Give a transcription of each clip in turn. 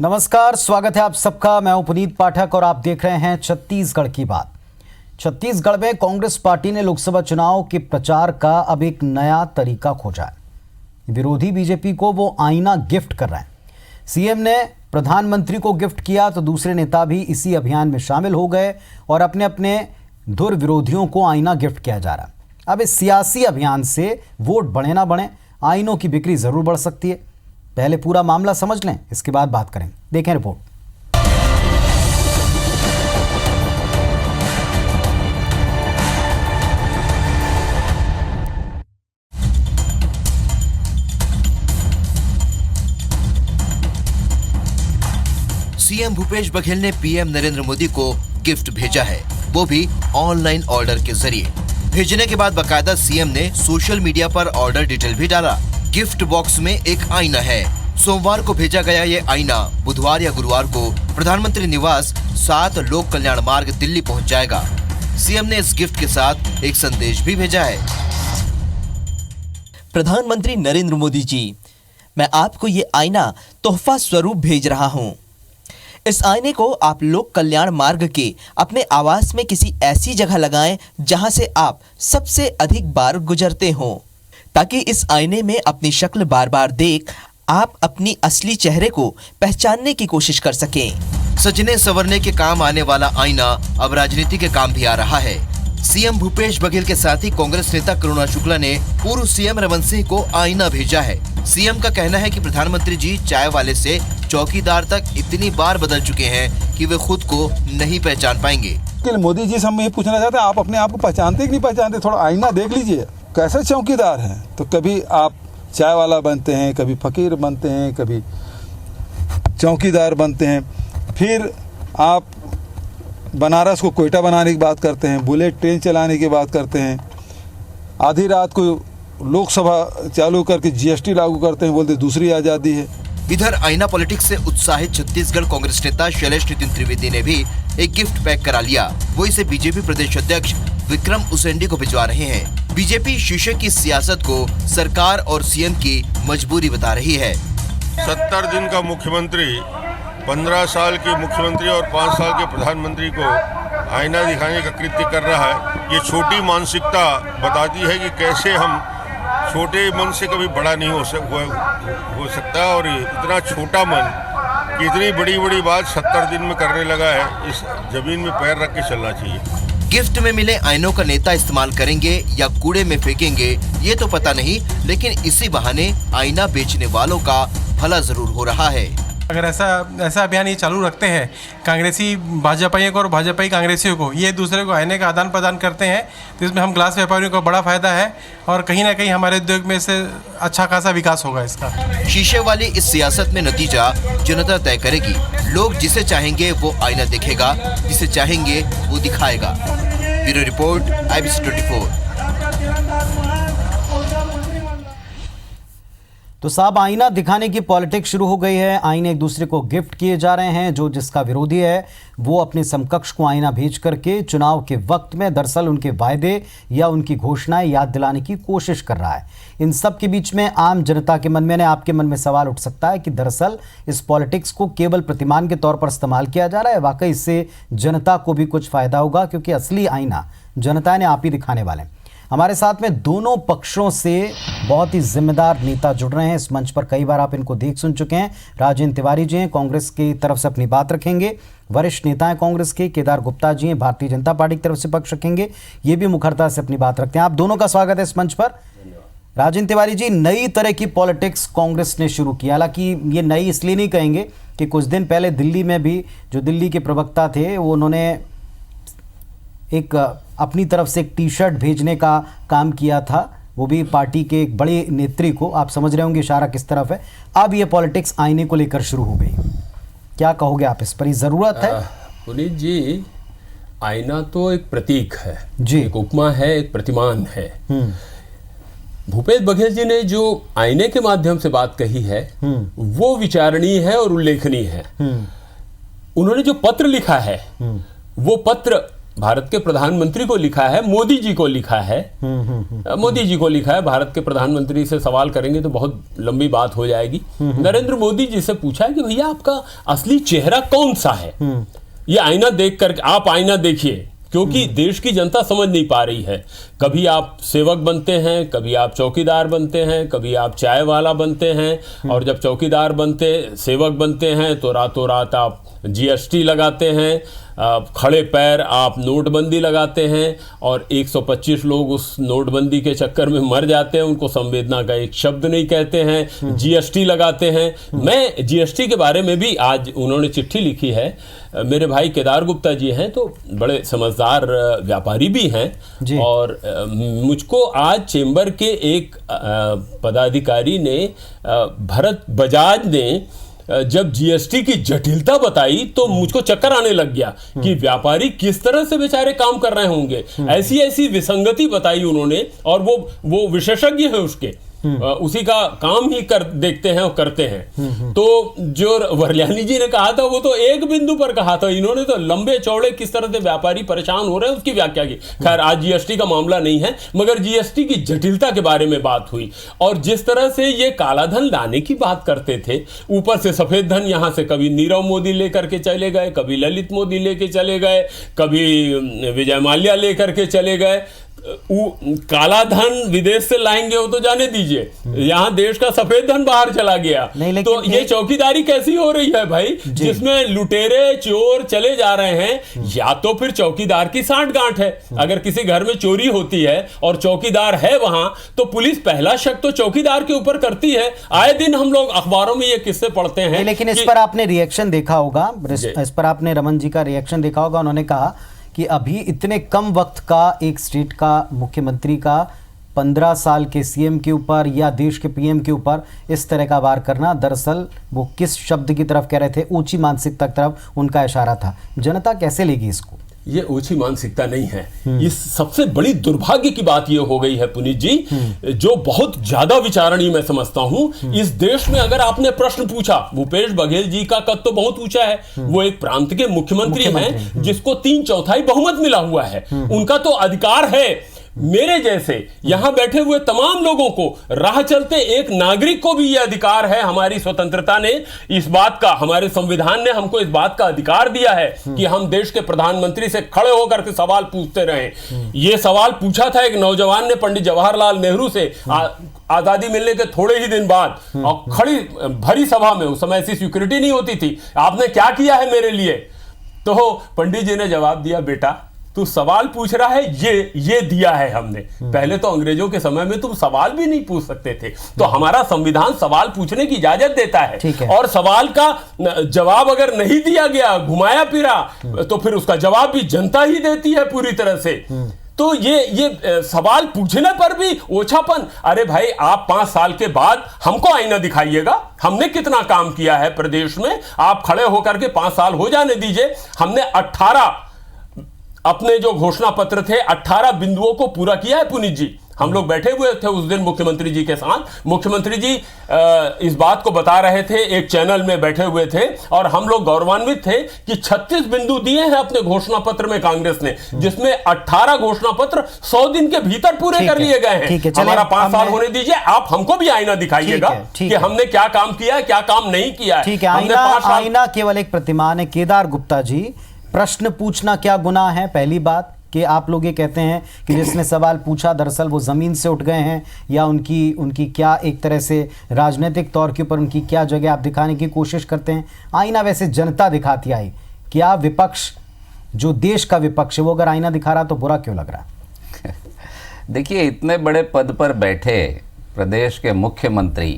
नमस्कार, स्वागत है आप सबका। मैं हूं पुनीत पाठक और आप देख रहे हैं छत्तीसगढ़ की बात। छत्तीसगढ़ में कांग्रेस पार्टी ने लोकसभा चुनाव के प्रचार का अब एक नया तरीका खोजा है। विरोधी बीजेपी को वो आईना गिफ्ट कर रहे हैं। सीएम ने प्रधानमंत्री को गिफ्ट किया तो दूसरे नेता भी इसी अभियान में शामिल हो गए और अपने अपने धुर विरोधियों को आईना गिफ्ट किया जा रहा है। अब इस सियासी अभियान से वोट बढ़े ना बढ़े, आईनों की बिक्री जरूर बढ़ सकती है। पहले पूरा मामला समझ लें, इसके बाद बात करें। देखें रिपोर्ट। सीएम भूपेश बघेल ने पीएम नरेंद्र मोदी को गिफ्ट भेजा है, वो भी ऑनलाइन ऑर्डर के जरिए। भेजने के बाद बकायदा सीएम ने सोशल मीडिया पर ऑर्डर डिटेल भी डाला। गिफ्ट बॉक्स में एक आईना है। सोमवार को भेजा गया ये आईना बुधवार या गुरुवार को प्रधानमंत्री निवास 7 लोक कल्याण मार्ग दिल्ली पहुंच जाएगा। सीएम ने इस गिफ्ट के साथ एक संदेश भी भेजा है। प्रधानमंत्री नरेंद्र मोदी जी, मैं आपको ये आईना तोहफा स्वरूप भेज रहा हूँ। इस आईने को आप लोक कल्याण मार्ग के अपने आवास में किसी ऐसी जगह लगाएं जहां से आप सबसे अधिक बार गुजरते हों, ताकि इस आईने में अपनी शक्ल बार बार देख आप अपनी असली चेहरे को पहचानने की कोशिश कर सकें। सजने संवरने के काम आने वाला आईना अब राजनीति के काम भी आ रहा है। सीएम भूपेश बघेल के साथ ही कांग्रेस नेता करुणा शुक्ला ने पूर्व सीएम रमन सिंह को आईना भेजा है। सीएम का कहना है कि प्रधानमंत्री जी चाय वाले से चौकीदार तक इतनी बार बदल चुके हैं कि वे खुद को नहीं पहचान पाएंगे। मोदी जी से हम ये पूछना चाहते हैं, आप अपने आप को पहचानते कि नहीं पहचानते? थोड़ा आईना देख लीजिए, कैसे चौकीदार हैं। तो कभी आप चाय वाला बनते हैं, कभी फकीर बनते हैं, कभी चौकीदार बनते हैं, फिर आप बनारस को कोयटा बनाने की बात करते हैं, बुलेट ट्रेन चलाने की बात करते हैं, आधी रात को लोकसभा चालू करके जीएसटी लागू करते हैं, बोलते दूसरी आज़ादी है। इधर आईना पॉलिटिक्स से उत्साहित छत्तीसगढ़ कांग्रेस नेता शैलेश नितिन त्रिवेदी ने भी एक गिफ्ट पैक करा लिया। वो इसे बीजेपी प्रदेश अध्यक्ष विक्रम उसेंडी को भिजवा रहे हैं। बीजेपी शीशे की सियासत को सरकार और सीएम की मजबूरी बता रही है। 70 दिन का मुख्यमंत्री, 15 साल के मुख्यमंत्री और 5 साल के प्रधानमंत्री को आईना दिखाने का कृत्य कर रहा है। ये छोटी मानसिकता बताती है कि कैसे हम छोटे मन से कभी बड़ा नहीं हो सकता, और इतना छोटा मन कि इतनी बड़ी बड़ी बात 70 दिन में करने लगा है। इस जमीन में पैर रख के चलना चाहिए। गिफ्ट में मिले आईनों का नेता इस्तेमाल करेंगे या कूड़े में फेंकेंगे ये तो पता नहीं, लेकिन इसी बहाने आईना बेचने वालों का भला जरूर हो रहा है। अगर ऐसा अभियान ये चालू रखते हैं, कांग्रेसी भाजपाइयों को और भाजपाई कांग्रेसियों को ये दूसरे को आईने का आदान प्रदान करते हैं, तो इसमें हम ग्लास व्यापारियों को बड़ा फायदा है और कहीं ना कहीं हमारे उद्योग में इससे अच्छा खासा विकास होगा इसका। शीशे वाली इस सियासत में नतीजा जनता तय करेगी। लोग जिसे चाहेंगे वो आईना दिखेगा, जिसे चाहेंगे वो दिखाएगा। Bureau report, IBC 24। तो साहब, आईना दिखाने की पॉलिटिक्स शुरू हो गई है। आईने एक दूसरे को गिफ्ट किए जा रहे हैं। जो जिसका विरोधी है वो अपने समकक्ष को आईना भेज करके चुनाव के वक्त में दरअसल उनके वायदे या उनकी घोषणाएं याद दिलाने की कोशिश कर रहा है। इन सब के बीच में आम जनता के मन में, आपके मन में सवाल उठ सकता है कि दरअसल इस पॉलिटिक्स को केवल प्रतिमान के तौर पर इस्तेमाल किया जा रहा है। वाकई इससे जनता को भी कुछ फायदा होगा, क्योंकि असली आईना जनता ने आप ही दिखाने वाले हैं। हमारे साथ में दोनों पक्षों से बहुत ही जिम्मेदार नेता जुड़ रहे हैं इस मंच पर। कई बार आप इनको देख सुन चुके हैं। राजेंद्र तिवारी जी हैं, कांग्रेस की तरफ से अपनी बात रखेंगे। वरिष्ठ नेता हैं कांग्रेस के केदार गुप्ता जी हैं, भारतीय जनता पार्टी की तरफ से पक्ष रखेंगे। ये भी मुखरता से अपनी बात रखते हैं। आप दोनों का स्वागत है इस मंच पर। राजेंद्र तिवारी जी, नई तरह की पॉलिटिक्स कांग्रेस ने शुरू की। हालांकि ये नई इसलिए नहीं कहेंगे कि कुछ दिन पहले दिल्ली में भी जो दिल्ली के प्रवक्ता थे वो उन्होंने एक अपनी तरफ से एक टी-शर्ट भेजने का काम किया था, वो भी पार्टी के एक बड़े नेत्री को। आप समझ रहे होंगे इशारा किस तरफ है। अब ये पॉलिटिक्स आईने को लेकर शुरू हो गई। क्या कहोगे आप इस पर? जरूरत है? पुनीत जी, आईना तो एक प्रतीक है जी, एक उपमा है, एक प्रतिमान है। भूपेश बघेल जी ने जो आईने के माध्यम से बात कही है वो विचारणीय है और उल्लेखनीय है। उन्होंने जो पत्र लिखा है वो पत्र भारत के प्रधानमंत्री को लिखा है, मोदी जी को लिखा है, मोदी जी को लिखा है। भारत के प्रधानमंत्री से सवाल करेंगे तो बहुत लंबी बात हो जाएगी। नरेंद्र मोदी जी से पूछा है कि भैया आपका असली चेहरा कौन सा है? ये आईना देख कर, आप आईना देखिए, क्योंकि देश की जनता समझ नहीं पा रही है। कभी आप सेवक बनते हैं, कभी आप चौकीदार बनते हैं, कभी आप चाय वाला बनते हैं, और जब चौकीदार बनते, सेवक बनते हैं तो रातों रात आप जीएसटी लगाते हैं, खड़े पैर आप नोटबंदी लगाते हैं, और 125 लोग उस नोटबंदी के चक्कर में मर जाते हैं, उनको संवेदना का एक शब्द नहीं कहते हैं, जीएसटी लगाते हैं। मैं जीएसटी के बारे में भी आज उन्होंने चिट्ठी लिखी है। मेरे भाई केदार गुप्ता जी हैं तो बड़े समझदार व्यापारी भी हैं, और मुझको आज चेंबर के एक पदाधिकारी ने, भरत बजाज ने, जब जीएसटी की जटिलता बताई तो मुझको चक्कर आने लग गया कि व्यापारी किस तरह से बेचारे काम कर रहे होंगे। ऐसी ऐसी विसंगति बताई उन्होंने, और वो विशेषज्ञ है उसके, उसी का काम ही कर देखते हैं और करते हैं। तो जो वरल्यानी जी ने कहा था वो तो एक बिंदु पर कहा था, इन्होंने तो लंबे चौड़े किस तरह से व्यापारी परेशान हो रहे हैं उसकी व्याख्या की। खैर आज जीएसटी का मामला नहीं है, मगर जीएसटी की जटिलता के बारे में बात हुई, और जिस तरह से ये काला धन लाने की बात करते थे, ऊपर से सफेद धन यहां से कभी नीरव मोदी लेकर के चले गए, कभी ललित मोदी लेके चले गए, कभी विजय माल्या लेकर के चले गए। काला धन विदेश से लाएंगे वो तो जाने दीजिए, यहाँ देश का सफेद धन बाहर चला गया। तो ये चौकीदारी कैसी हो रही है भाई, जिसमें लुटेरे चोर चले जा रहे हैं? या तो फिर चौकीदार की सांठगांठ है। अगर किसी घर में चोरी होती है और चौकीदार है वहां, तो पुलिस पहला शक तो चौकीदार के ऊपर करती है। आए दिन हम लोग अखबारों में ये किस्से पढ़ते हैं। लेकिन इस पर आपने रिएक्शन देखा होगा, इस पर आपने रमन जी का रिएक्शन देखा होगा। उन्होंने कहा कि अभी इतने कम वक्त का एक स्टेट का मुख्यमंत्री का 15 साल के सीएम के ऊपर या देश के पीएम के ऊपर इस तरह का वार करना, दरअसल वो किस शब्द की तरफ कह रहे थे? ऊंची मानसिकता की तरफ उनका इशारा था। जनता कैसे लेगी इसको? ये ऊंची मानसिकता नहीं है। इस सबसे बड़ी दुर्भाग्य की बात ये हो गई है पुनीत जी, जो बहुत ज्यादा विचारणीय मैं समझता हूं। इस देश में अगर आपने प्रश्न पूछा, भूपेश बघेल जी का कद तो बहुत ऊंचा है, वो एक प्रांत के मुख्यमंत्री हैं जिसको 3/4 बहुमत मिला हुआ है। उनका तो अधिकार है, मेरे जैसे यहां बैठे हुए तमाम लोगों को, राह चलते एक नागरिक को भी यह अधिकार है। हमारी स्वतंत्रता ने इस बात का, हमारे संविधान ने हमको इस बात का अधिकार दिया है कि हम देश के प्रधानमंत्री से खड़े होकर के सवाल पूछते रहें। यह सवाल पूछा था एक नौजवान ने पंडित जवाहरलाल नेहरू से आजादी मिलने के थोड़े ही दिन बाद, और खड़ी भरी सभा में, उस समय ऐसी सिक्योरिटी नहीं होती थी, आपने क्या किया है मेरे लिए? तो पंडित जी ने जवाब दिया, बेटा तू सवाल पूछ रहा है, ये दिया है हमने। पहले तो अंग्रेजों के समय में तुम सवाल भी नहीं पूछ सकते थे, तो हमारा संविधान सवाल पूछने की इजाजत देता है। और सवाल का जवाब अगर नहीं दिया गया, घुमाया फिरा, तो फिर उसका जवाब भी जनता ही देती है पूरी तरह से। तो ये सवाल पूछने पर भी ओछापन। अरे भाई, आप 5 साल के बाद हमको आईना दिखाइएगा, हमने कितना काम किया है प्रदेश में। आप खड़े होकर के 5 साल हो जाने दीजिए, हमने 18 अपने जो घोषणा पत्र थे 18 बिंदुओं को पूरा किया है पुनीत जी। हम लोग बैठे हुए थे उस दिन मुख्यमंत्री जी के साथ। मुख्यमंत्री जी इस बात को बता रहे थे, एक चैनल में बैठे हुए थे, और हम लोग गौरवान्वित थे कि 36 बिंदु दिए हैं अपने घोषणा पत्र में कांग्रेस ने, जिसमें 18 घोषणा पत्र 100 दिन के भीतर पूरे कर लिए गए हैं। हमारा 5 साल होने दीजिए, आप हमको भी आईना दिखाइएगा कि हमने क्या काम किया, क्या काम नहीं किया। ठीक है, आईना केवल एक प्रतिमान है। केदार गुप्ता जी, प्रश्न पूछना क्या गुनाह है? पहली बात कि आप लोग ये कहते हैं कि जिसने सवाल पूछा दरअसल वो ज़मीन से उठ गए हैं, या उनकी क्या एक तरह से राजनीतिक तौर के ऊपर उनकी क्या जगह आप दिखाने की कोशिश करते हैं? आईना वैसे जनता दिखाती आई, क्या विपक्ष, जो देश का विपक्ष है, वो अगर आईना दिखा रहा तो बुरा क्यों लग रहा है? देखिए, इतने बड़े पद पर बैठे प्रदेश के मुख्यमंत्री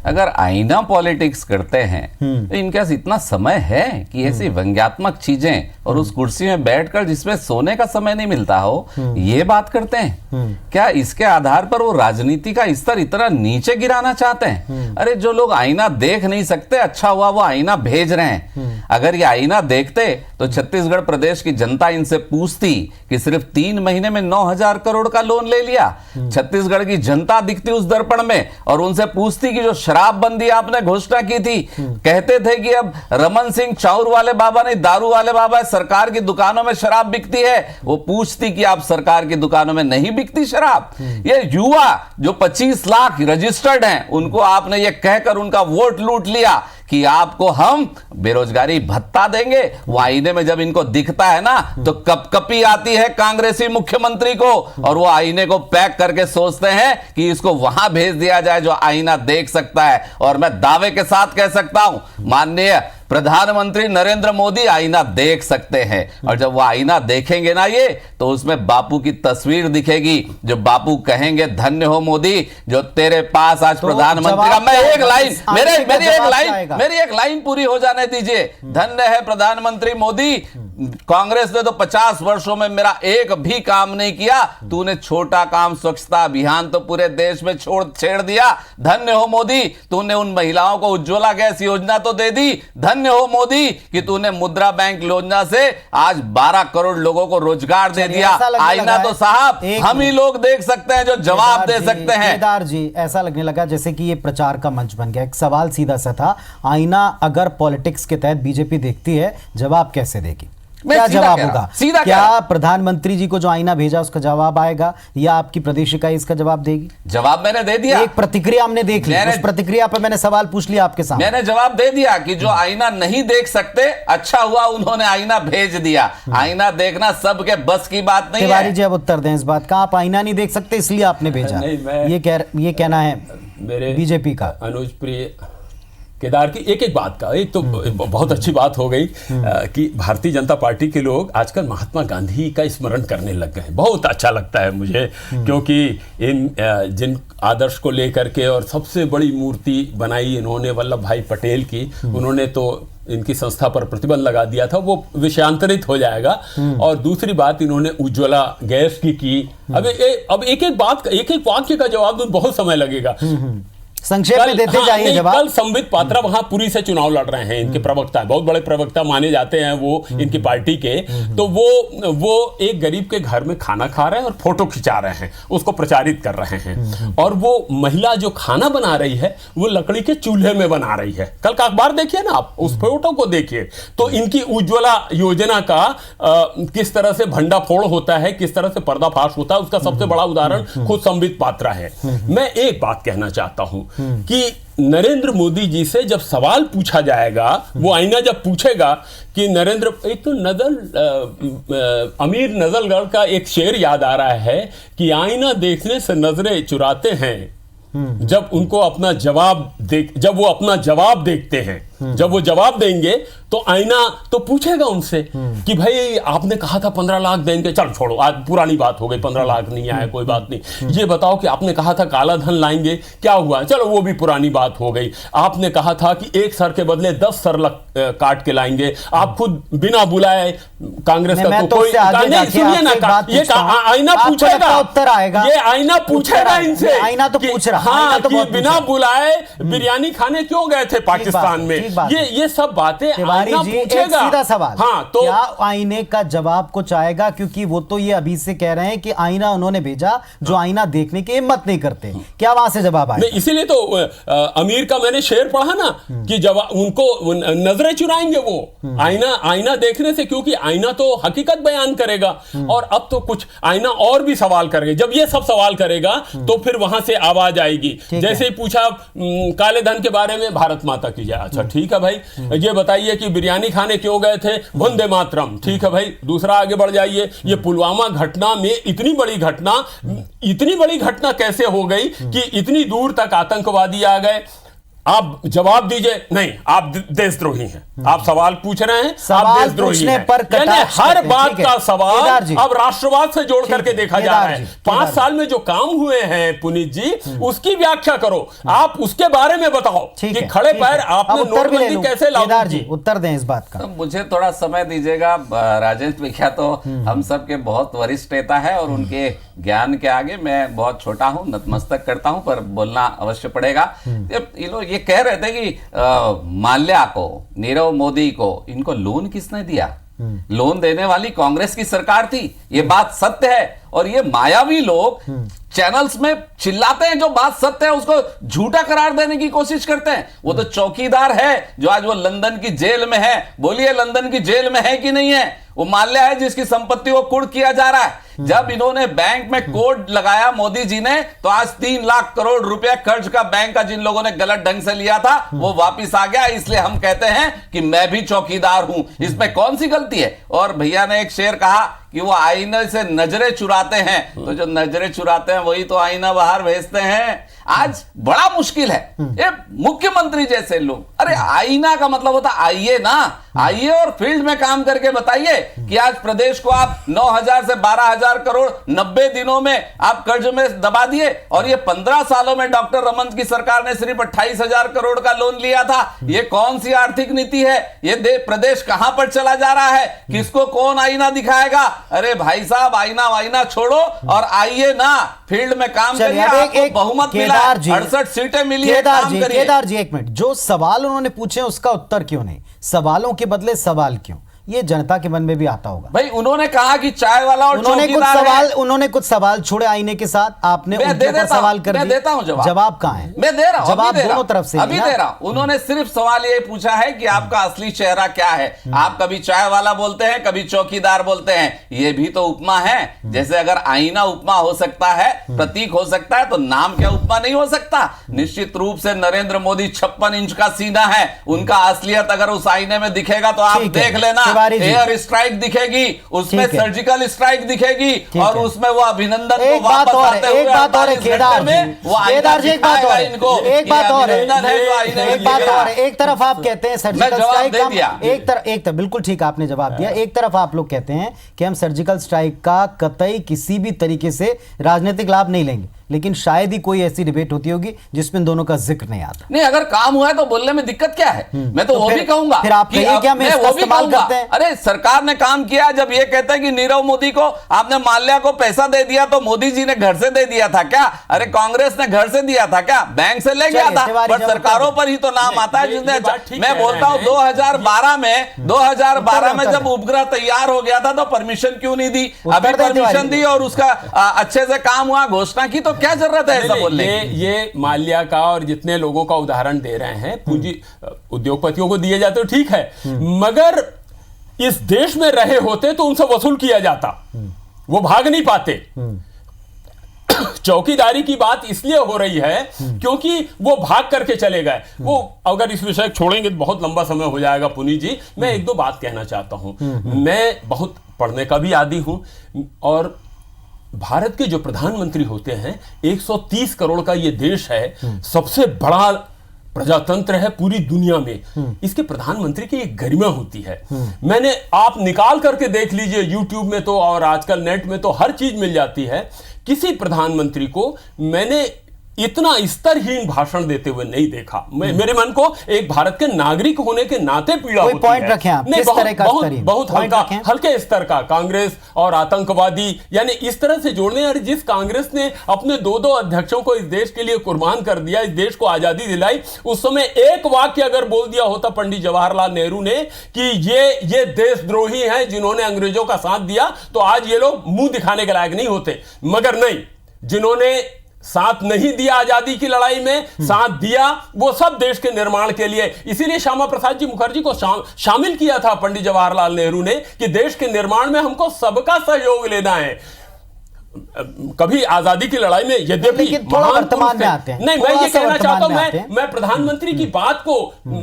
अगर आईना पॉलिटिक्स करते हैं तो इनके पास इतना समय है कि ऐसी व्यंग्यात्मक चीजें, और उस कुर्सी में बैठकर जिसमें सोने का समय नहीं मिलता हो, ये बात करते हैं? क्या इसके आधार पर वो राजनीति का स्तर इतना नीचे गिराना चाहते हैं? अरे जो लोग आईना देख नहीं सकते, अच्छा हुआ वो आईना भेज रहे हैं। अगर ये आईना देखते तो छत्तीसगढ़ प्रदेश की जनता इनसे पूछती कि सिर्फ 3 महीने में 9,000 करोड़ का लोन ले लिया। छत्तीसगढ़ की जनता दिखती उस दर्पण में और उनसे पूछती कि जो शराबबंदी आपने घोषणा की थी, कहते थे कि अब रमन सिंह चाउर वाले बाबा नहीं दारू वाले बाबा, सरकार की दुकानों में शराब बिकती है, वो पूछती कि आप सरकार की दुकानों में नहीं बिकती शराब? ये युवा जो 25 लाख रजिस्टर्ड हैं, उनको आपने ये कहकर उनका वोट लूट लिया कि आपको हम बेरोजगारी भत्ता देंगे। वो आईने में जब इनको दिखता है ना, तो कपकपी आती है कांग्रेसी मुख्यमंत्री को, और वो आईने को पैक करके सोचते हैं कि इसको वहां भेज दिया जाए जो आईना देख सकता है। और मैं दावे के साथ कह सकता हूं, माननीय प्रधानमंत्री नरेंद्र मोदी आईना देख सकते हैं, और जब वो आईना देखेंगे ना ये, तो उसमें बापू की तस्वीर दिखेगी, जो बापू कहेंगे धन्य हो मोदी जो तेरे पास आज प्रधानमंत्री का। मैं एक लाइन, मेरी एक लाइन पूरी हो जाने दीजिए। धन्य है प्रधानमंत्री मोदी, कांग्रेस ने तो 50 वर्षों में मेरा एक भी काम नहीं किया, तूने छोटा काम स्वच्छता अभियान तो पूरे देश में छेड़ दिया। धन्य हो मोदी, तूने उन महिलाओं को उज्ज्वला गैस योजना तो दे दी। धन्य हो मोदी कि तूने मुद्रा बैंक योजना से आज 12 करोड़ लोगों को रोजगार दे दिया। आईना तो साहब हम ही लोग देख सकते हैं जो जवाब दे सकते हैं। केदार जी, ऐसा लगने लगा जैसे कि ये प्रचार का मंच बन गया। एक सवाल सीधा सा था, आईना अगर पॉलिटिक्स के तहत बीजेपी देखती है, जवाब कैसे देगी? क्या जवाब होगा? क्या प्रधानमंत्री जी को जो आईना भेजा उसका जवाब आएगा, या आपकी प्रदेश इकाई इसका जवाब देगी? जवाब मैंने दे दिया। एक प्रतिक्रिया हमने देख ली, उस प्रतिक्रिया पर मैंने सवाल पूछ लिया आपके सामने। मैंने जवाब दे दिया कि जो आईना नहीं देख सकते, अच्छा हुआ उन्होंने आईना भेज दिया। आईना देखना सबके बस की बात नहीं है। तिवारी जी अब उत्तर दें इस बात का, आप आईना नहीं देख सकते इसलिए आपने भेजा, ये कहना है मेरे बीजेपी का। अनुज प्रिय केदार की एक बात का, एक तो बहुत अच्छी बात हो गई कि भारतीय जनता पार्टी के लोग आजकल महात्मा गांधी का स्मरण करने लग गए हैं। बहुत अच्छा लगता है मुझे, क्योंकि इन जिन आदर्श को लेकर के और सबसे बड़ी मूर्ति बनाई इन्होंने वल्लभ भाई पटेल की, उन्होंने तो इनकी संस्था पर प्रतिबंध लगा दिया था, वो विषयांतरित हो जाएगा। और दूसरी बात, इन्होंने उज्ज्वला गैस की। अब एक वाक्य का जवाब दूं बहुत समय लगेगा। संक्षेप में देते जाइए जवाब। कल संबित पात्रा वहां पुरी से चुनाव लड़ रहे हैं, इनके प्रवक्ता, बहुत बड़े प्रवक्ता माने जाते हैं वो इनकी पार्टी के। तो वो एक गरीब के घर में खाना खा रहे हैं और फोटो खिंचा रहे हैं, उसको प्रचारित कर रहे हैं। और वो महिला जो खाना बना रही है वो लकड़ी के चूल्हे में बना रही है। कल का अखबार देखिए ना आप, उस फोटो को देखिए, तो इनकी उज्ज्वला योजना का किस तरह से भंडाफोड़ होता है, किस तरह से पर्दाफाश होता है, उसका सबसे बड़ा उदाहरण खुद संबित पात्रा है। मैं एक बात कहना चाहता हूं कि नरेंद्र मोदी जी से जब सवाल पूछा जाएगा, वो आईना जब पूछेगा कि नरेंद्र, एक तो अमीर नजलगढ़ का एक शेर याद आ रहा है कि आईना देखने से नजरें चुराते हैं, जब उनको अपना जब वो अपना जवाब देखते हैं, जब वो जवाब देंगे तो आईना तो पूछेगा उनसे कि भाई आपने कहा था 15 लाख देंगे, चल छोड़ो, आज पुरानी बात हो गई, 15 लाख नहीं आया, कोई बात नहीं। ये बताओ कि आपने कहा था काला धन लाएंगे, क्या हुआ? चलो वो भी पुरानी बात हो गई। आपने कहा था कि एक सर के बदले 10 सर काट के लाएंगे, आप खुद बिना बुलाए कांग्रेस का तो कोई नहीं, सुनिए ना, ये आईना पूछेगा, उत्तर आएगा, ये आईना पूछेगा इनसे। आईना तो पूछ रहा, हाँ, कि बिना बुलाए बिरयानी खाने क्यों गए थे पाकिस्तान में, ये सब बातें आईना पूछेगा। सीधा सवाल, हाँ, तो क्या आईने का जवाब कुछ आएगा? क्योंकि वो तो ये अभी से कह रहे हैं कि आईना उन्होंने भेजा जो आईना देखने की हिम्मत नहीं करते, क्या वहां से जवाब आएगा? इसीलिए तो अमीर का मैंने शेर पढ़ा ना कि जब उनको नजरें चुराएंगे वो आईना देखने से, क्योंकि आईना तो हकीकत बयान करेगा। और अब तो कुछ आईना और भी सवाल करेगा। जब ये सब सवाल करेगा तो फिर वहां से आवाज आएगी। जैसे ही पूछा काले धन के बारे में, भारत माता की जय, अच्छा ठीक है भाई, ये बताइए कि बिरयानी खाने क्यों गए थे, वंदे मातरम, ठीक है भाई। दूसरा आगे बढ़ जाइए, ये पुलवामा घटना में इतनी बड़ी घटना कैसे हो गई कि इतनी दूर तक आतंकवादी आ गए? आप जवाब दीजिए, नहीं आप देशद्रोही हैं, आप सवाल पूछ रहे हैं, आप देशद्रोही हैं। यानी हर बात का सवाल अब राष्ट्रवाद से जोड़ करके देखा जा रहा है। 5 साल में जो काम हुए हैं पुनीत जी, उसकी व्याख्या करो, आप उसके बारे में बताओ कि खड़े पैर आपने नोटबंदी कैसे लागू की। उत्तर दें इस बात का। तो मुझे थोड़ा समय दीजिएगा। राजेंद्र विख्या तो हम सबके बहुत वरिष्ठ नेता है और उनके ज्ञान के आगे मैं बहुत छोटा हूं, नतमस्तक करता हूं, पर बोलना अवश्य पड़ेगा। ये कह रहे थे कि माल्या को, नीरव मोदी को, इनको लोन किसने दिया? लोन देने वाली कांग्रेस की सरकार थी, ये बात सत्य है। और ये मायावी लोग चैनल्स में चिल्लाते हैं, जो बात सत्य है उसको झूठा करार देने की कोशिश करते हैं। वो तो चौकीदार है जो आज वो लंदन की जेल में है। बोलिए लंदन की जेल में है कि नहीं है? वो माल्या है जिसकी संपत्ति को कुर्क किया जा रहा है। जब इन्होंने बैंक में कोड लगाया मोदी जी ने, तो आज 3 लाख करोड़ रुपए कर्ज का बैंक का जिन लोगों ने गलत ढंग से लिया था वो वापिस आ गया। इसलिए हम कहते हैं कि मैं भी चौकीदार हूं। इसमें कौन सी गलती है? और भैया ने एक शेर कहा कि वो आईने से नजरें चुराते हैं, तो जो नजरें चुराते हैं वही तो आईना बाहर भेजते हैं। आज बड़ा मुश्किल है। ये मुख्यमंत्री जैसे लोग, अरे आईना का मतलब होता आइए ना, आइए और फील्ड में काम करके बताइए कि आज प्रदेश को आप 9,000 से 12,000 करोड़ 90 दिनों में आप कर्ज में दबा दिए, और ये 15 सालों में डॉक्टर रमन की सरकार ने सिर्फ 28,000 करोड़ का लोन लिया था। ये कौन सी आर्थिक नीति है? ये प्रदेश कहां पर चला जा रहा है? किसको कौन आईना दिखाएगा? अरे भाई साहब, आईना वाईना छोड़ो और आइए ना, फील्ड में काम करिए। आपको बहुमत मिला, 68 सीटें मिली है, काम करिए। केदार जी एक मिनट, जो सवाल उन्होंने पूछे उसका उत्तर क्यों नहीं? सवालों के बदले सवाल क्यों? ये जनता के मन में भी आता होगा। भाई उन्होंने कहा कि चाय वाला और उन्होंने कुछ सवाल छोड़े आईने के साथ, आपने उनके ऊपर सवाल कर दिए। मैं देता हूं जवाब। जवाब कहां है? मैं दे रहा हूं जवाब दोनों तरफ से अभी दे रहा हूं। उन्होंने सिर्फ सवाल ये पूछा है कि आपका असली चेहरा क्या है। आप कभी चाय वाला बोलते हैं, कभी चौकीदार बोलते हैं। ये भी तो उपमा है। जैसे अगर आईना उपमा हो सकता है, प्रतीक हो सकता है, तो नाम क्या उपमा नहीं हो सकता? निश्चित रूप से नरेंद्र मोदी 56 इंच का सीना है। उनका असलियत अगर उस आईने में दिखेगा तो आप देख लेना। एयर स्ट्राइक दिखेगी, उसमें सर्जिकल स्ट्राइक दिखेगी, और उसमें वो अभिनंदन को वापस आते हुए एक बात और है केदार जी, एक बात और, एक तरफ आप कहते हैं सर्जिकल स्ट्राइक, एक तरफ बिल्कुल ठीक आपने जवाब दिया। एक तरफ आप लोग कहते हैं कि हम सर्जिकल स्ट्राइक का कतई किसी भी तरीके से राजनीतिक लाभ नहीं लेंगे, लेकिन शायद ही कोई ऐसी डिबेट होती होगी जिसमें दोनों का जिक्र नहीं आता। नहीं, अगर काम हुआ है तो बोलने में दिक्कत क्या है? मैं तो वो भी कहूंगा। फिर आप कहिए क्या मैं इसका इस्तेमाल करते हैं? अरे सरकार ने काम किया। जब ये कहते हैं कि नीरव मोदी को आपने माल्या को पैसा दे दिया, तो मोदी जी ने घर से दे दिया था क्या? अरे कांग्रेस ने घर से दिया था क्या? बैंक से ले गया था। पर सरकारों पर ही तो नाम आता है जिसने। मैं बोलता हूं 2012 में जब उपग्रह तैयार हो गया था तो परमिशन क्यों नहीं दी? अभी परमिशन दी और उसका अच्छे से काम हुआ, घोषणा की, तो क्या जरूरत है ऐसा बोलने की? ये माल्या का और जितने लोगों का उदाहरण दे रहे हैं, पूंजी उद्योगपतियों को दिए जाते तो ठीक है, मगर इस देश में रहे होते तो उनसे वसूल किया जाता, वो भाग नहीं पाते। चौकीदारी की बात इसलिए हो रही है क्योंकि वो भाग करके चले गए। वो अगर इस विषय छोड़ेंगे तो बहुत लंबा समय हो जाएगा। पुनीत जी, मैं एक दो बात कहना चाहता हूं। मैं बहुत पढ़ने का भी आदी हूं, और भारत के जो प्रधानमंत्री होते हैं, 130 करोड़ का ये देश है, सबसे बड़ा प्रजातंत्र है पूरी दुनिया में। इसके प्रधानमंत्री की एक गरिमा होती है। मैंने, आप निकाल करके देख लीजिए यूट्यूब में तो, और आजकल नेट में तो हर चीज मिल जाती है। किसी प्रधानमंत्री को मैंने इतना स्तरहीन भाषण देते हुए नहीं देखा। मेरे मन को एक भारत के नागरिक होने के नाते पीड़ा होती है। पॉइंट रखें आप, नहीं, किस तरह का स्तरीय? बहुत हल्के स्तर का कांग्रेस और आतंकवादी, यानी इस तरह से जोड़ने। और जिस कांग्रेस ने अपने 2-2 अध्यक्षों को इस देश के लिए कुर्बान कर दिया, इस देश को आजादी दिलाई, उस समय एक वाक्य अगर बोल दिया होता पंडित जवाहरलाल नेहरू ने कि ये देशद्रोही हैं जिन्होंने अंग्रेजों का साथ दिया, तो आज ये लोग मुंह दिखाने के लायक नहीं होते। मगर नहीं, जिन्होंने साथ नहीं दिया आजादी की लड़ाई में, साथ दिया वो सब देश के निर्माण के लिए। इसीलिए श्यामा प्रसाद जी मुखर्जी को शामिल किया था पंडित जवाहरलाल नेहरू ने कि देश के निर्माण में हमको सबका सहयोग लेना है। कभी आजादी की लड़ाई में यद्यपि वर्तमान में आते हैं, नहीं, मैं ये कहना चाहता हूं, मैं प्रधानमंत्री की बात को,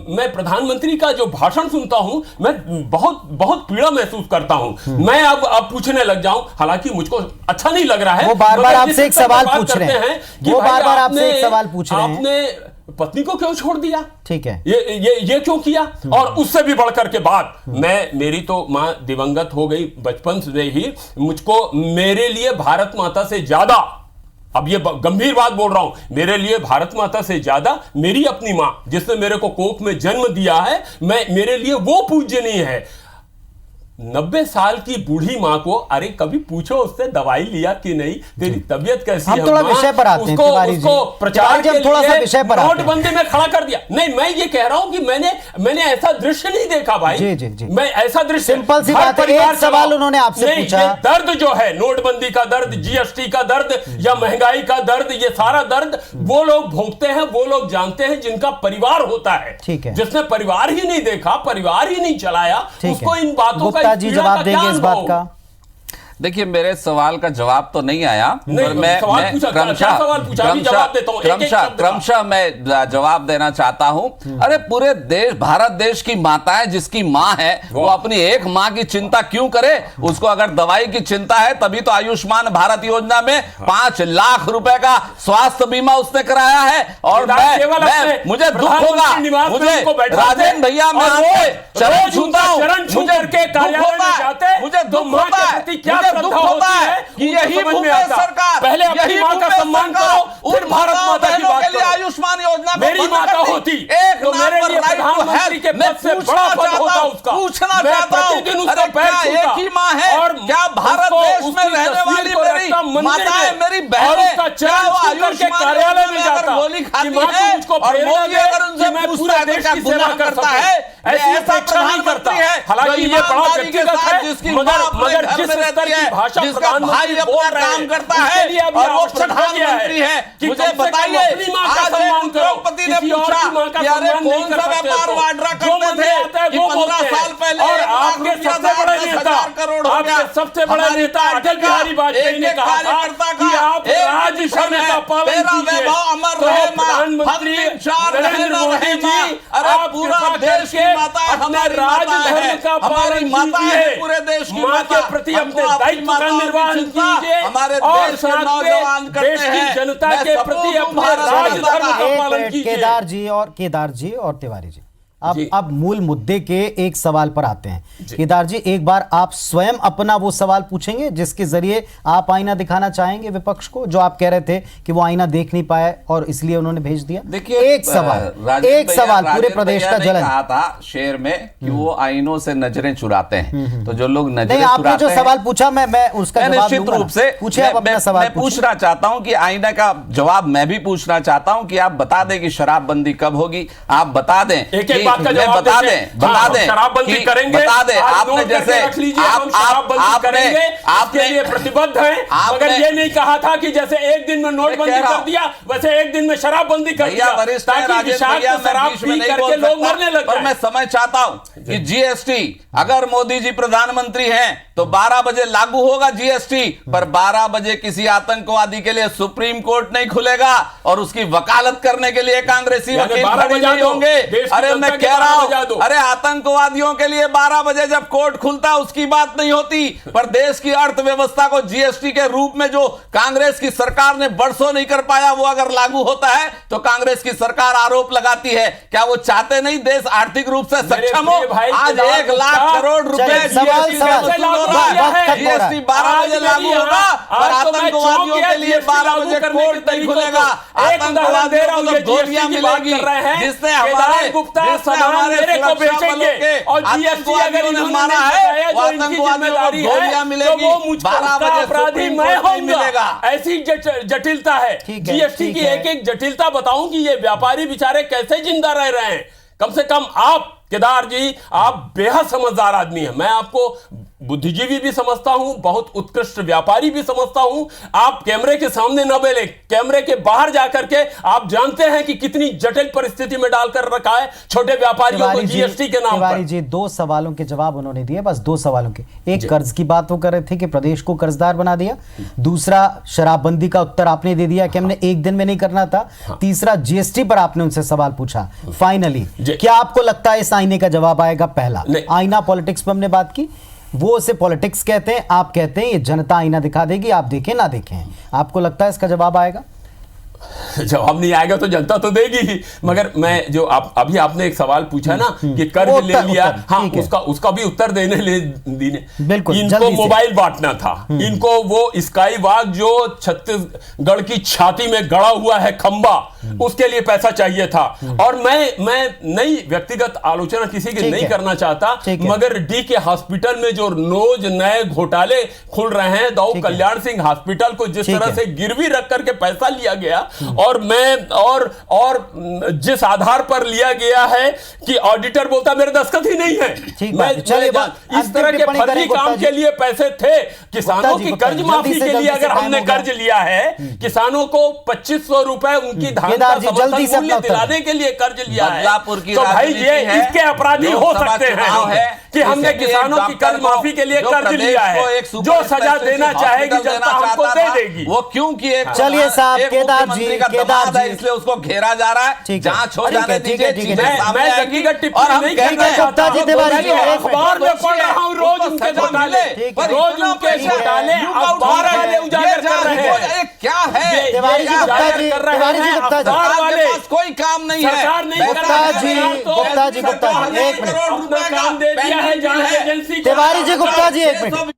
मैं प्रधानमंत्री का जो भाषण सुनता हूं, मैं बहुत बहुत पीड़ा महसूस करता हूं। मैं अब पूछने लग जाऊं, हालांकि मुझको अच्छा नहीं लग रहा है। वो बार-बार आपसे एक सवाल पूछ रहे हैं, वो बार-बार आपसे एक सवाल पूछ रहे हैं, आपने पत्नी को क्यों छोड़ दिया? ठीक है, ये क्यों किया? और उससे भी बढ़कर के बात, मेरी तो मां दिवंगत हो गई बचपन से ही। मुझको, मेरे लिए भारत माता से ज्यादा, अब ये गंभीर बात बोल रहा हूं, मेरे लिए भारत माता से ज्यादा मेरी अपनी मां, जिसने मेरे को कोख में जन्म दिया है, मेरे लिए वो पूज्यनीय है। 90 साल की बूढ़ी माँ को अरे कभी पूछो उससे दवाई लिया कि नहीं, तेरी तबीयत कैसी है? हम थोड़ा माँ, विषय पर आते हैं तिवारी जी। उसको प्रचार के थोड़ा सा विषय पर आते हैं। नोटबंदी में खड़ा कर दिया। नहीं, मैं ये कह रहा हूं कि मैंने ऐसा दृश्य नहीं देखा भाई। जी, जी, जी। मैं ऐसा दृश्य, सिंपल सी हर बात है, परिवार एक सवाल उन्होंने आपसे नहीं, पूछा। ये दर्द जो है, नोटबंदी का दर्द, जीएसटी का दर्द या महंगाई का दर्द, ये सारा दर्द वो लोग भोगते हैं, वो लोग जानते हैं जिनका परिवार होता है। ठीक है। जिसने परिवार ही नहीं देखा, परिवार ही नहीं चलाया, उसको इन बातों का, गुप्ता जी जवाब देंगे इस बात का। देखिए, मेरे सवाल का जवाब तो नहीं आया, नहीं, पर मैं क्रमशः मैं जवाब देना चाहता हूं। अरे पूरे देश, भारत देश की माताएं जिसकी मां है वो अपनी एक मां की चिंता क्यों करे? उसको अगर दवाई की चिंता है तभी तो आयुष्मान भारत योजना में 5 लाख रुपए का स्वास्थ्य बीमा उसने कराया है। और मुझे दुख होगा, मुझे राजेंद्र भैया, मैं आपसे चरण छूता हूं, मुझे दुख होता है, दुख होता है कि यही भूपेश सरकार, पहले अपनी मां का सम्मान करो, फिर भारत माता की बात करो। आयुष्मान योजना मेरी माता होती एक तो मेरे लिए प्रधानमंत्री के पद से बड़ा पद होता उसका। पूछना चाहता हूं, अरे क्या एक ही मां है? और क्या भारत देश में रहने वाली मेरी माताएं, मेरी बहनें, क्या वो आयुष्मान कार्यालय में जाकर गोली खाती है? और मोदी अगर उनसे पूछता है तो क्या गुनाह करता है? ऐसा प्रधानमंत्री है हालांकि ये बड़ा व्यक्तिगत है, मगर जिस स्तर की भाषा जिसका भाई अपना काम करता है और वो प्रधानमंत्री है, मुझे बताइए, आज उद्योगपति ने पूछा कि अरे कौन सा व्यापार वाड्रा करते थे कि 15 साल पहले और आपके सबसे बड़े नेता, आपके सबसे बड़े नेता अटल बिहारी वाजपेयी ने कहा था कि आप राजधर्म का पालन कीजिए। तो प्रधानमंत्री नरेंद्र मोदी जी, अरे पूरा देश की माता है, हमारी राजधर्म का पालन कीजिए, पूरे देश की मां के प्रति अपने दायित्व का निर्वहन कीजिए हमारे और देश के नौजवान देश की जनता के प्रति अपने राजधर्म का पालन कीजिए। केदार जी और तिवारी जी, अब मूल मुद्दे के एक सवाल पर आते हैं। केदार जी, एक बार आप स्वयं अपना वो सवाल पूछेंगे जिसके जरिए आप आईना दिखाना चाहेंगे विपक्ष को, जो आप कह रहे थे कि वो आईना देख नहीं पाए और इसलिए उन्होंने भेज दिया। देखिए, एक सवाल पूरे प्रदेश का जलन कहा था शेर में कि वो आईनों से नजरें चुराते हैं। तो जो लोग नजरें चुराते हैं, जो सवाल पूछा मैं उसका जवाब निश्चित रूप से पूछे। आप अपना सवाल पूछना चाहता हूं कि आईना का जवाब मैं भी पूछना चाहता हूं कि आप बता दें कि शराबबंदी कब होगी। आप बता दें, बता दें शराबबंदी करेंगे, बता दें। आपने जैसे आपने ये प्रतिबद्ध हैं, मगर ये नहीं कहा था कि जैसे एक दिन में नोटबंदी कर दिया वैसे एक दिन में शराबबंदी कर दिया ताकि विषाक्त शराब पी करके लोग मरने लग जाएं। मैं समझ चाहता हूं कि जीएसटी, अगर मोदी जी प्रधानमंत्री हैं तो 12 बजे लागू होगा जीएसटी, पर 12 बजे किसी आतंकवादी के लिए सुप्रीम कोर्ट नहीं खुलेगा और उसकी वकालत करने के लिए कांग्रेसी वकील खड़े नहीं होंगे। अरे मैं कह रहा हूं, अरे आतंकवादियों के लिए 12 बजे जब कोर्ट खुलता है उसकी बात नहीं होती, पर देश की अर्थव्यवस्था को जीएसटी के रूप में जो कांग्रेस की सरकार ने बरसों नहीं कर पाया, वो अगर लागू होता है तो कांग्रेस की सरकार आरोप लगाती है क्या वो चाहते नहीं देश आर्थिक रूप से सक्षम हो? आज 1 लाख करोड़ रुपए जीएसटी 12 बजे लागू होगा और आतंकवादियों के लिए 12 बजे कोर्ट नहीं खुलेगा। आतंकवादियों को गोलियां मिलेगी जिससे हमारे मेरे को बेचेंगे और जीएसटी अगर इन्होंने है वो इनकी जिम्मेदारी है तो वो मुझको अपराधी मैं होऊंगा। ऐसी जटिलता है जीएसटी की। एक एक जटिलता बताऊं कि ये व्यापारी बेचारे कैसे जिंदा रह रहे हैं। कम से कम आप केदार जी, आप बेहद समझदार आदमी हैं, मैं आपको बुद्धिजीवी भी समझता हूं, बहुत उत्कृष्ट व्यापारी भी समझता हूं। आप कैमरे के सामने न बोले, कैमरे के बाहर जाकर के आप जानते हैं कि कितनी जटिल परिस्थिति में डालकर रखा है छोटे व्यापारियों को जीएसटी के नाम पर। जी, 2 सवालों के जवाब उन्होंने दिए, बस 2 सवालों के। एक कर्ज की बात वो कर रहे थे कि प्रदेश को कर्जदार बना दिया, दूसरा शराबबंदी का उत्तर आपने दे दिया कि हमने एक दिन में नहीं करना था, तीसरा जीएसटी पर आपने उनसे सवाल पूछा। फाइनली क्या आपको लगता है इस आईने का जवाब आएगा? पहला आईना पॉलिटिक्स पर हमने बात की, वो उसे पॉलिटिक्स कहते हैं, आप कहते हैं ये जनता आईना दिखा देगी, आप देखें ना देखें। आपको लगता है इसका जवाब आएगा? जवाब नहीं आएगा तो जनता तो देगी ही। मगर मैं जो अभी आपने एक सवाल पूछा ना कि वो कर्ज ले उत्तर- लिया, उत्तर, हाँ ठीक है। उसका भी उत्तर देने बिल्कुल, इनको जल्दी से। मोबाइल बांटना था, इनको वो स्काई वॉक जो छत्तीसगढ़ की छाती में गड़ा हुआ है खंबा, उसके लिए पैसा चाहिए था। और मैं नई व्यक्तिगत आलोचना किसी की ठीक नहीं है। करना चाहता, ठीक है। मगर डी के हॉस्पिटल में जो रोज नए घोटाले खुल रहे हैं, दाऊ ठीक है। कल्याण सिंह हॉस्पिटल को जिस ठीक तरह है। से गिरवी रख करके पैसा लिया गया, और मैं और जिस आधार पर लिया गया है कि ऑडिटर बोलता मेरे दस्तखत ही नहीं है। ठीक बात है। चलिए, इस तरह के टिप्पणी करें फर्जी गुप्ता काम जी। के लिए पैसे थे। किसानों की गुप्ता जी, कर्ज जल्दी माफी से के लिए जल्दी से अगर हमने टाइम हो कर्ज लिया है, किसानों को 2500 रुपए उनकी धान का केदार जी, जल्दी समर्थन से मूल्य अपना उत्तर दिलाने के लिए कर्ज लिया है, बदलापुर की तो भाई राजनीति ये है, इसके अपराधी हो लोकसभा सकते चुनाव हैं है, कि हमने इसलिए किसानों की डॉक्टर कर्ज माफी के लिए जो कर्ज प्रदेश लिया को है, एक सुपर जो सजा स्पेशलिस्ट देना चाहेगी हॉस्पिटल जनता देना हमको चाहता दे था, देगी। वो क्योंकि एक चलिए साहब, एक केदार मुख्यमंत्री जी, का केदार दमाद है, जी। इसलिए उसको घेरा जा रहा है। ठीक है। जांच हो ठीक है, जाने ठीक है, दीजिए, ठीक है। चीजें सामने मैं आएंगी। व्यक्तिगत टिप्पणी और हम नहीं कहते करना हैं चाहता गुप्ता जी, हूं, तिवारी मैं जी, एक अखबार में पढ़ रहा हूं रोज उसको उनके सजा घोटाले, मिले, पर रोज इतना उनके पैसा घोटाले है, अखबार वाले उजागर कर रहे हैं। क्या है तिवारी जी, गुप्ता जी, कर रहे तिवारी जी, हैं गुप्ता जी। अखबार सरकार वाले। के पास कोई काम नहीं है। सरकार नहीं कर गुप्ता रहा है, जी, सरकार तो गुप्ता जी, गुप्ता जी, सरकार ने एक मिनट। करोड़ रुपए काम दे दिया है जांच एजेंसी को। तिवारी जी, गुप्ता जी, एक मिनट।